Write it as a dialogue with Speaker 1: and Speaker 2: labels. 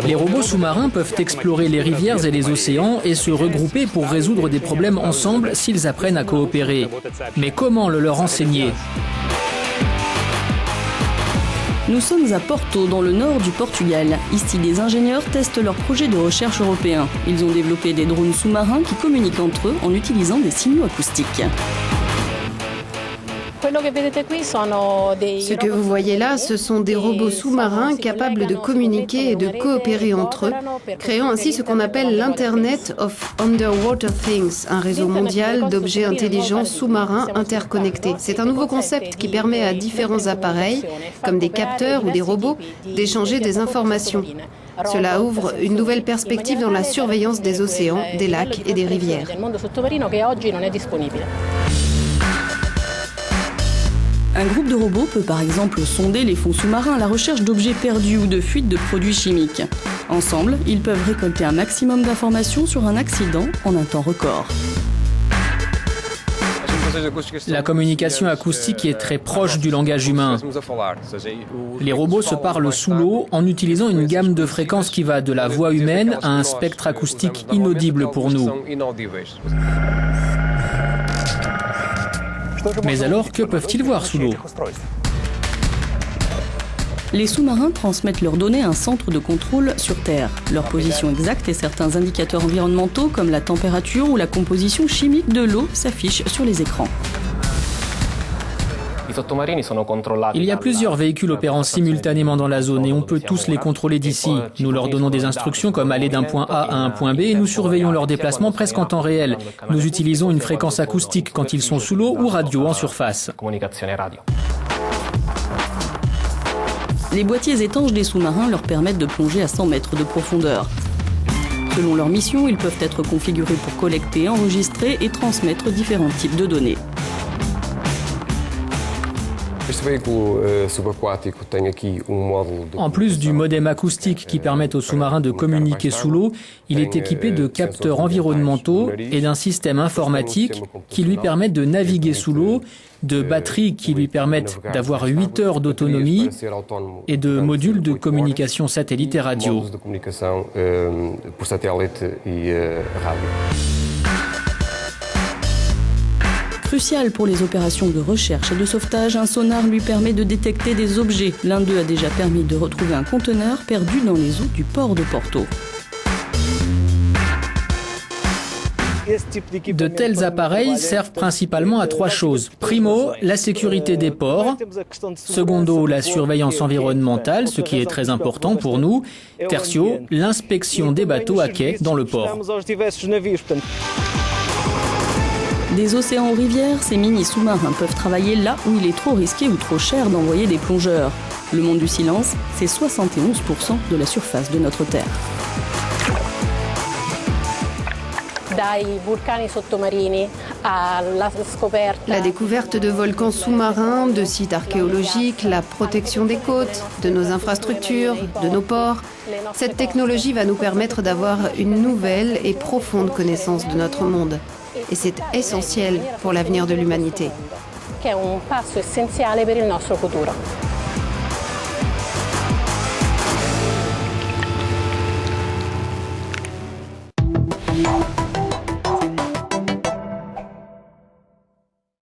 Speaker 1: Les robots sous-marins peuvent explorer les rivières et les océans et se regrouper pour résoudre des problèmes ensemble s'ils apprennent à coopérer. Mais comment le leur enseigner ?
Speaker 2: Nous sommes à Porto, dans le nord du Portugal. Ici, des ingénieurs testent leur projet de recherche européen. Ils ont développé des drones sous-marins qui communiquent entre eux en utilisant des signaux acoustiques.
Speaker 3: Ce que vous voyez là, ce sont des robots sous-marins capables de communiquer et de coopérer entre eux, créant ainsi ce qu'on appelle l'Internet of Underwater Things, un réseau mondial d'objets intelligents sous-marins interconnectés. C'est un nouveau concept qui permet à différents appareils, comme des capteurs ou des robots, d'échanger des informations. Cela ouvre une nouvelle perspective dans la surveillance des océans, des lacs et des rivières.
Speaker 2: Un groupe de robots peut par exemple sonder les fonds sous-marins à la recherche d'objets perdus ou de fuites de produits chimiques. Ensemble, ils peuvent récolter un maximum d'informations sur un accident en un temps record.
Speaker 1: La communication acoustique est très proche du langage humain. Les robots se parlent sous l'eau en utilisant une gamme de fréquences qui va de la voix humaine à un spectre acoustique inaudible pour nous. Mais alors, que peuvent-ils voir sous l'eau ?
Speaker 2: Les sous-marins transmettent leurs données à un centre de contrôle sur Terre. Leur position exacte et certains indicateurs environnementaux comme la température ou la composition chimique de l'eau s'affichent sur les écrans.
Speaker 1: Il y a plusieurs véhicules opérant simultanément dans la zone et on peut tous les contrôler d'ici. Nous leur donnons des instructions comme aller d'un point A à un point B et nous surveillons leurs déplacements presque en temps réel. Nous utilisons une fréquence acoustique quand ils sont sous l'eau ou radio en surface.
Speaker 2: Les boîtiers étanches des sous-marins leur permettent de plonger à 100 mètres de profondeur. Selon leur mission, ils peuvent être configurés pour collecter, enregistrer et transmettre différents types de données.
Speaker 1: En plus du modem acoustique qui permet aux sous-marins de communiquer sous l'eau, il est équipé de capteurs environnementaux et d'un système informatique qui lui permet de naviguer sous l'eau, de batteries qui lui permettent d'avoir 8 heures d'autonomie et de modules de communication satellite et radio.
Speaker 2: Crucial pour les opérations de recherche et de sauvetage, un sonar lui permet de détecter des objets. L'un d'eux a déjà permis de retrouver un conteneur perdu dans les eaux du port de Porto.
Speaker 1: De tels appareils servent principalement à 3 choses. Primo, la sécurité des ports. Secondo, la surveillance environnementale, ce qui est très important pour nous. Tertio, l'inspection des bateaux à quai dans le port.
Speaker 2: Des océans aux rivières, ces mini-sous-marins peuvent travailler là où il est trop risqué ou trop cher d'envoyer des plongeurs. Le monde du silence, c'est 71% de la surface de notre Terre.
Speaker 3: La découverte de volcans sous-marins, de sites archéologiques, la protection des côtes, de nos infrastructures, de nos ports. Cette technologie va nous permettre d'avoir une nouvelle et profonde connaissance de notre monde. Et c'est essentiel pour l'avenir de l'humanité.
Speaker 4: Che è un passo essenziale per il nostro futuro.